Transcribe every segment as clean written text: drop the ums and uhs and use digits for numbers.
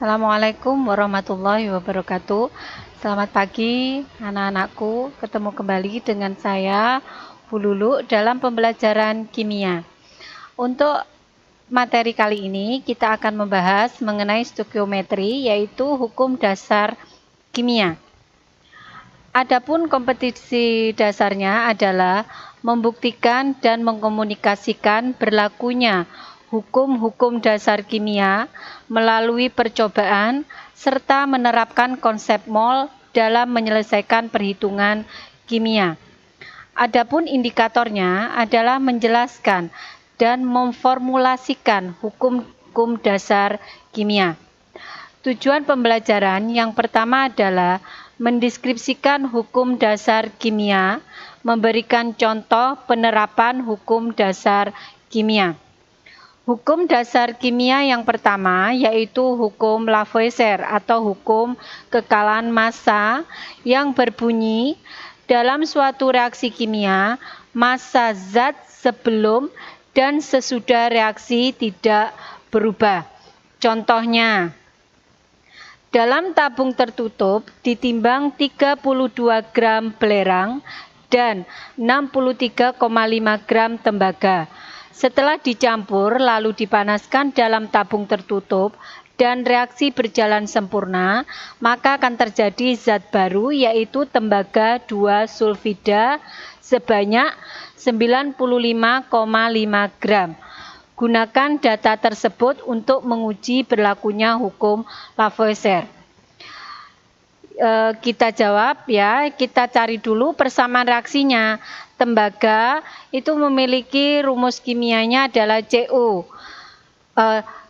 Assalamualaikum warahmatullahi wabarakatuh. Selamat pagi anak-anakku, ketemu kembali dengan saya Bu Lulu dalam pembelajaran kimia. Untuk materi kali ini kita akan membahas mengenai stoikiometri, yaitu hukum dasar kimia. Adapun kompetisi dasarnya adalah membuktikan dan mengkomunikasikan berlakunya hukum-hukum dasar kimia melalui percobaan serta menerapkan konsep mol dalam menyelesaikan perhitungan kimia. Adapun indikatornya adalah menjelaskan dan memformulasikan hukum-hukum dasar kimia. Tujuan pembelajaran yang pertama adalah mendeskripsikan hukum dasar kimia, memberikan contoh penerapan hukum dasar kimia. Hukum dasar kimia yang pertama yaitu hukum Lavoisier atau hukum kekalahan massa yang berbunyi dalam suatu reaksi kimia, massa zat sebelum dan sesudah reaksi tidak berubah. Contohnya, dalam tabung tertutup ditimbang 32 gram belerang dan 63,5 gram tembaga. Setelah dicampur lalu dipanaskan dalam tabung tertutup dan reaksi berjalan sempurna, maka akan terjadi zat baru yaitu tembaga 2 sulfida sebanyak 95,5 gram. Gunakan data tersebut untuk menguji berlakunya hukum Lavoisier. Kita jawab ya, kita cari dulu persamaan reaksinya. Tembaga itu memiliki rumus kimianya adalah Cu.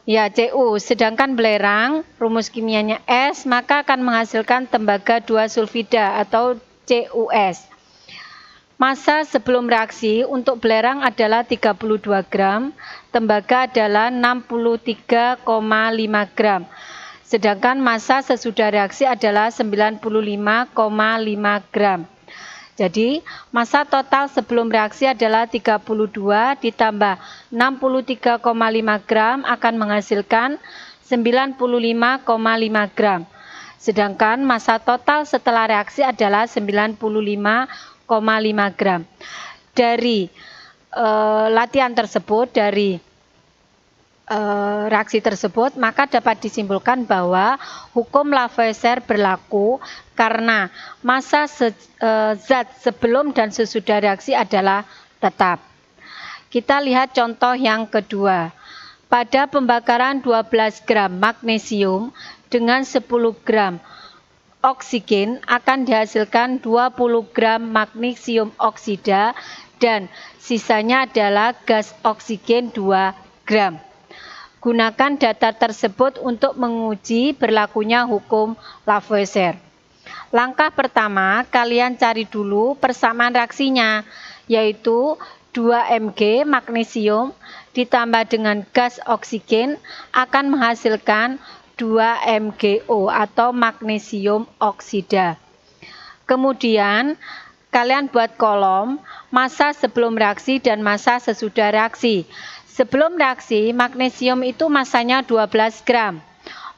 Cu, sedangkan belerang rumus kimianya S, maka akan menghasilkan tembaga 2 sulfida atau CuS. Massa sebelum reaksi untuk belerang adalah 32 gram, tembaga adalah 63,5 gram. Sedangkan massa sesudah reaksi adalah 95,5 gram. Jadi, massa total sebelum reaksi adalah 32 ditambah 63,5 gram akan menghasilkan 95,5 gram. Sedangkan massa total setelah reaksi adalah 95,5 gram. Dari latihan tersebut, dari reaksi tersebut, maka dapat disimpulkan bahwa hukum Lavoisier berlaku karena massa zat sebelum dan sesudah reaksi adalah tetap. Kita lihat contoh yang kedua. Pada pembakaran 12 gram magnesium dengan 10 gram oksigen akan dihasilkan 20 gram magnesium oksida dan sisanya adalah gas oksigen 2 gram. Gunakan data tersebut untuk menguji berlakunya hukum Lavoisier. Langkah pertama, kalian cari dulu persamaan reaksinya, yaitu 2 Mg magnesium ditambah dengan gas oksigen akan menghasilkan 2 MgO atau magnesium oksida. Kemudian, kalian buat kolom massa sebelum reaksi dan massa sesudah reaksi. Sebelum reaksi, magnesium itu massanya 12 gram,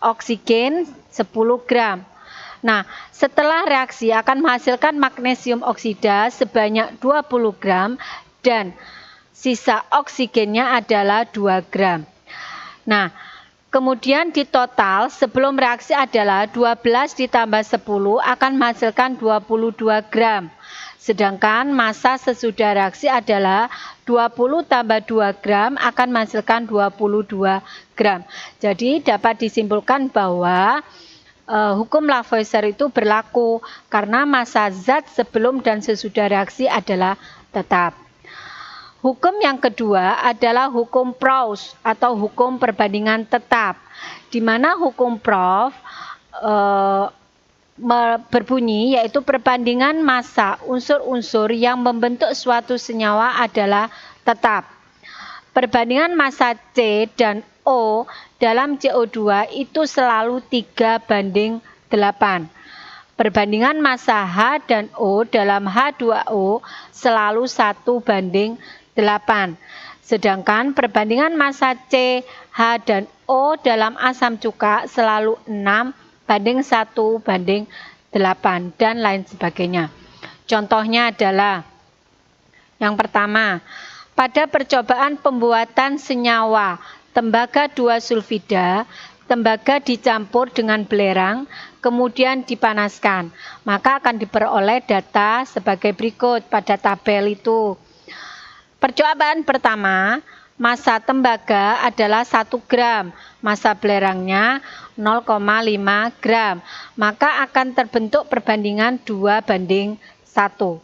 oksigen 10 gram. Nah, setelah reaksi akan menghasilkan magnesium oksida sebanyak 20 gram dan sisa oksigennya adalah 2 gram. Nah, kemudian di total sebelum reaksi adalah 12 ditambah 10 akan menghasilkan 22 gram. Sedangkan massa sesudah reaksi adalah 20 tambah 2 gram akan menghasilkan 22 gram. Jadi dapat disimpulkan bahwa hukum Lavoisier itu berlaku karena massa zat sebelum dan sesudah reaksi adalah tetap. Hukum yang kedua adalah hukum Proust atau hukum perbandingan tetap, di mana hukum Proust berbunyi yaitu perbandingan massa unsur-unsur yang membentuk suatu senyawa adalah tetap. Perbandingan massa C dan O dalam CO2 itu selalu 3:8. Perbandingan massa H dan O dalam H2O selalu 1:8. Sedangkan perbandingan massa C, H, dan O dalam asam cuka selalu 6:1:8 dan lain sebagainya. Contohnya adalah yang pertama, pada percobaan pembuatan senyawa tembaga 2 sulfida, tembaga dicampur dengan belerang, kemudian dipanaskan, maka akan diperoleh data sebagai berikut pada tabel itu. Percobaan pertama, massa tembaga adalah 1 gram, massa belerangnya 0,5 gram, maka akan terbentuk perbandingan 2:1.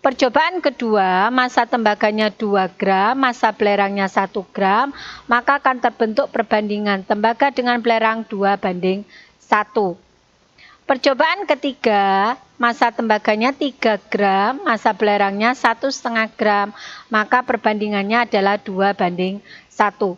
Percobaan kedua, massa tembaganya 2 gram, massa belerangnya 1 gram, maka akan terbentuk perbandingan tembaga dengan belerang 2:1. Percobaan ketiga, massa tembaganya 3 gram, massa belerangnya 1,5 gram, maka perbandingannya adalah 2:1.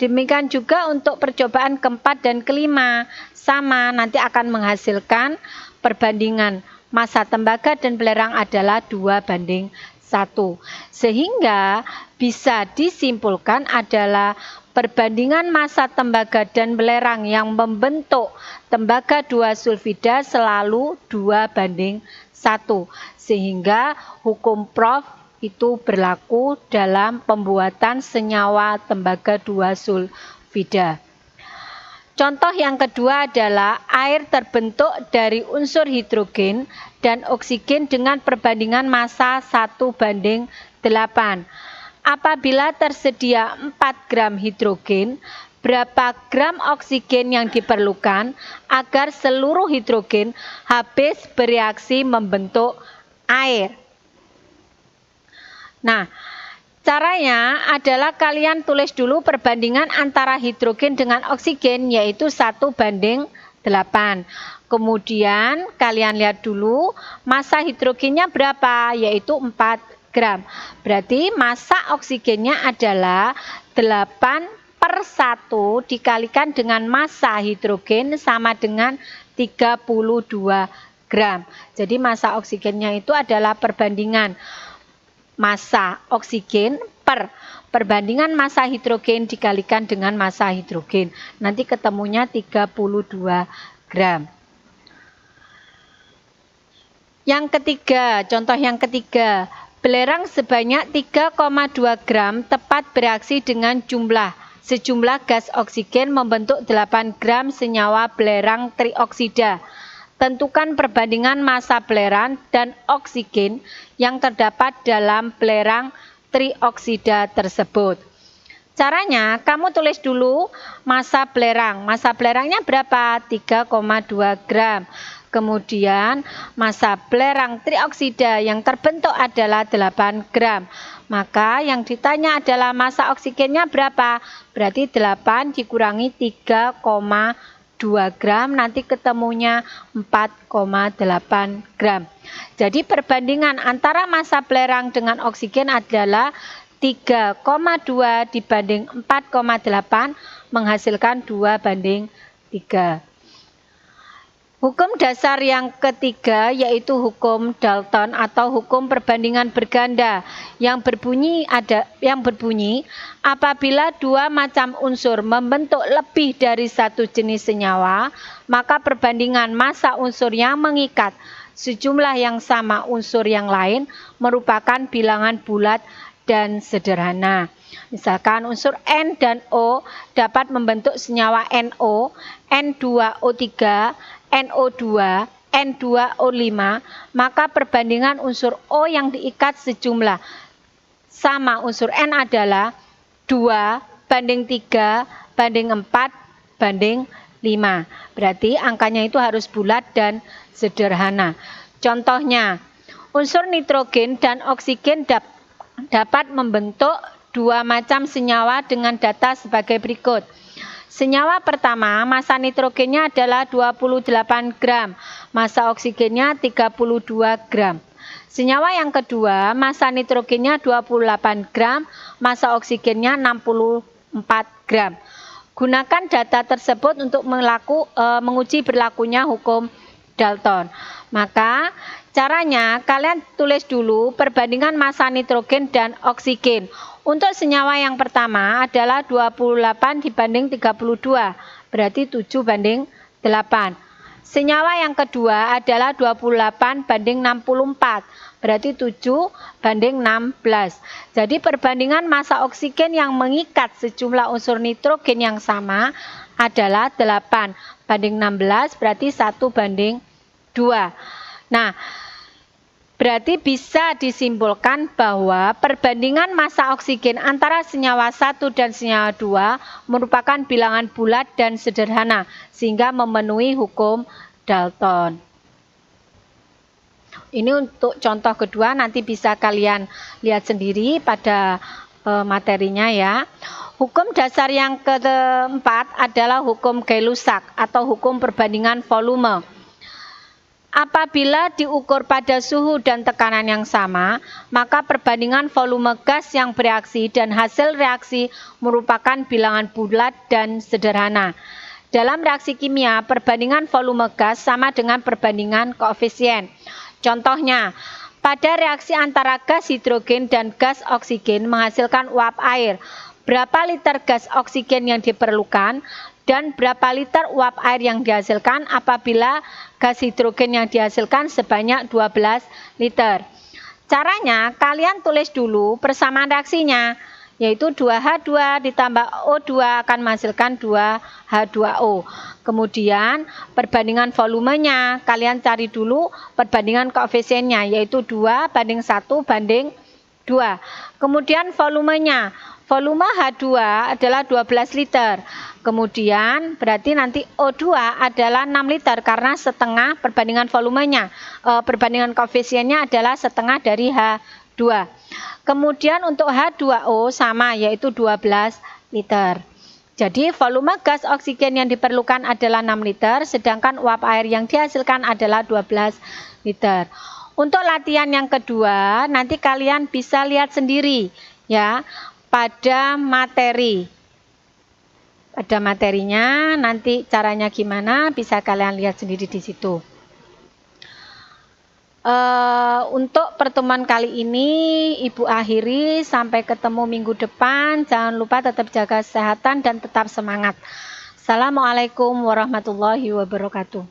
Demikian juga untuk percobaan keempat dan kelima, sama, nanti akan menghasilkan perbandingan massa tembaga dan belerang adalah 2:1. Sehingga bisa disimpulkan adalah perbandingan massa tembaga dan belerang yang membentuk tembaga 2 sulfida selalu 2:1. Sehingga hukum Prof itu berlaku dalam pembuatan senyawa tembaga 2 sulfida. Contoh yang kedua adalah air terbentuk dari unsur hidrogen dan oksigen dengan perbandingan massa 1:8. Apabila tersedia 4 gram hidrogen, berapa gram oksigen yang diperlukan agar seluruh hidrogen habis bereaksi membentuk air? Nah, caranya adalah kalian tulis dulu perbandingan antara hidrogen dengan oksigen, yaitu 1:8. Kemudian kalian lihat dulu massa hidrogennya berapa, yaitu 4 gram. Berarti massa oksigennya adalah 8/1 dikalikan dengan massa hidrogen sama dengan 32 gram. Jadi massa oksigennya itu adalah perbandingan massa oksigen per perbandingan massa hidrogen dikalikan dengan massa hidrogen. Nanti ketemunya 32 gram. Yang ketiga, contoh yang ketiga, belerang sebanyak 3,2 gram tepat bereaksi dengan sejumlah gas oksigen membentuk 8 gram senyawa belerang trioksida. Tentukan perbandingan massa belerang dan oksigen yang terdapat dalam belerang trioksida tersebut. Caranya, kamu tulis dulu massa belerang. Massa belerangnya berapa? 3,2 gram. Kemudian massa belerang trioksida yang terbentuk adalah 8 gram. Maka yang ditanya adalah massa oksigennya berapa? Berarti 8 dikurangi 3,2 gram, nanti ketemunya 4,8 gram. Jadi perbandingan antara massa belerang dengan oksigen adalah 3,2 dibanding 4,8 menghasilkan 2:3. Hukum dasar yang ketiga yaitu hukum Dalton atau hukum perbandingan berganda yang berbunyi apabila dua macam unsur membentuk lebih dari satu jenis senyawa, maka perbandingan massa unsur yang mengikat sejumlah yang sama unsur yang lain merupakan bilangan bulat dan sederhana. Misalkan unsur N dan O dapat membentuk senyawa NO, N2O3, NO2, N2O5, maka perbandingan unsur O yang diikat sejumlah sama unsur N adalah 2:3:4:5. Berarti angkanya itu harus bulat dan sederhana. Contohnya, unsur nitrogen dan oksigen dapat membentuk dua macam senyawa dengan data sebagai berikut. Senyawa pertama, massa nitrogennya adalah 28 gram, massa oksigennya 32 gram. Senyawa yang kedua, massa nitrogennya 28 gram, massa oksigennya 64 gram. Gunakan data tersebut untuk menguji berlakunya hukum Dalton. Maka caranya kalian tulis dulu perbandingan massa nitrogen dan oksigen. Untuk senyawa yang pertama adalah 28 dibanding 32, berarti 7 banding 8. Senyawa yang kedua adalah 28 banding 64, berarti 7 banding 16. Jadi perbandingan massa oksigen yang mengikat sejumlah unsur nitrogen yang sama adalah 8 banding 16, berarti 1 banding 2. Nah, berarti bisa disimpulkan bahwa perbandingan massa oksigen antara senyawa 1 dan senyawa 2 merupakan bilangan bulat dan sederhana, sehingga memenuhi hukum Dalton. Ini untuk contoh kedua, nanti bisa kalian lihat sendiri pada materinya ya. Hukum dasar yang keempat adalah hukum Gay-Lussac atau hukum perbandingan volume. Apabila diukur pada suhu dan tekanan yang sama, maka perbandingan volume gas yang bereaksi dan hasil reaksi merupakan bilangan bulat dan sederhana. Dalam reaksi kimia, perbandingan volume gas sama dengan perbandingan koefisien. Contohnya, pada reaksi antara gas hidrogen dan gas oksigen menghasilkan uap air, berapa liter gas oksigen yang diperlukan dan berapa liter uap air yang dihasilkan apabila gas hidrogen yang dihasilkan sebanyak 12 liter. Caranya, kalian tulis dulu persamaan reaksinya, yaitu 2H2 ditambah O2 akan menghasilkan 2H2O. Kemudian perbandingan volumenya, kalian cari dulu perbandingan koefisiennya, yaitu 2 banding 1 banding 2. Kemudian volumenya, volume H2 adalah 12 liter. Kemudian berarti nanti O2 adalah 6 liter karena setengah perbandingan volumenya. Perbandingan koefisiennya adalah setengah dari H2. Kemudian untuk H2O sama, yaitu 12 liter. Jadi volume gas oksigen yang diperlukan adalah 6 liter, sedangkan uap air yang dihasilkan adalah 12 liter. Untuk latihan yang kedua, nanti kalian bisa lihat sendiri ya pada materi. Pada materinya, nanti caranya gimana bisa kalian lihat sendiri di situ. Untuk pertemuan kali ini Ibu akhiri, sampai ketemu minggu depan. Jangan lupa tetap jaga kesehatan dan tetap semangat. Assalamualaikum warahmatullahi wabarakatuh.